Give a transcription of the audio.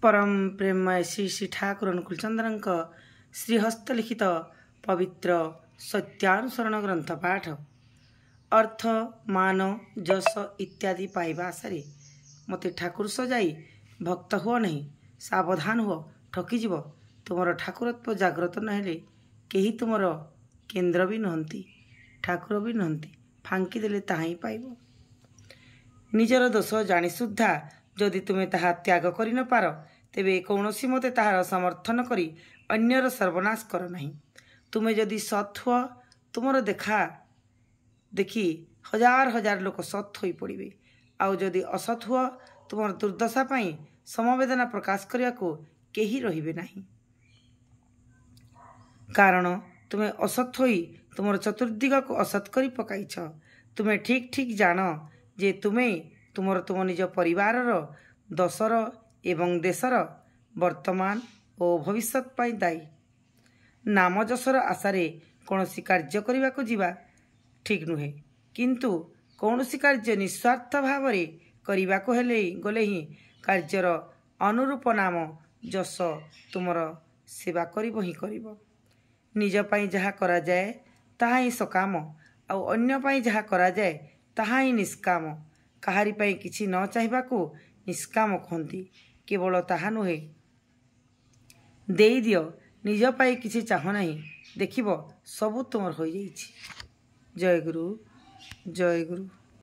परम प्रेममय श्री श्री ठाकुर अनुकूल चंद्र श्रीहस्त लिखित पवित्र सत्यानुसरण ग्रंथ पाठ अर्थ मान जस इत्यादि पाइबा आशारे मते ठाकुर सजाई भक्त हुओ नहीं, सावधान हुओ ठकीजीव। तुमर ठाकुरत्व जाग्रत नहेले केही तुमर केन्द्र भी नहंती, ठाकुर भी नहंती, फांकी देले ताहा ही पाइबो। निजर दोष जानी सुद्धा जदि तुमे ताहा त्याग करि न पार तेबे कौनसी मते ताहार समर्थन करी अन्यर सर्वनाश कर नहीं। तुमे जदि सत् हुआ तुमर देखा देखी हजार हजार लोक सत् होई पड़िबे, आउ जदि असत् हुआ तुमर दुर्दशा पाई समवेदना प्रकाश करिया को केही रहिबे नहीं। कारण तुमे असत् होई तुमर चतुर्दिग को असत् करी पकाइछ। तुमे ठीक ठीक जान जे तुमे तुम निज परिवार दशर एवं देशर वर्तमान और भविष्यत पाई दायी। नाम जसर आशारे कौनसी कार्य करने को जीवा ठीक नुहे, किंतु कौनसी कार्य निस्वार्थ भाव करने को गले ही कार्यर अनुरूप नाम जस तुमर सेवा करिबो ही करिबो। निज पाई जहा करा जाए ताहा ही सकाम, आउ अन्य पाई जहा करा जाए ताहा ही निष्काम। काहारी पाई किछि न चाहिबा को निष्काम कहती। केवल ताहा नुहे, देई दियो, निज पाई किछि चाह नहीं, देखिबो सबु तुमर हो जाइछि। जय गुरु, जय गुरु।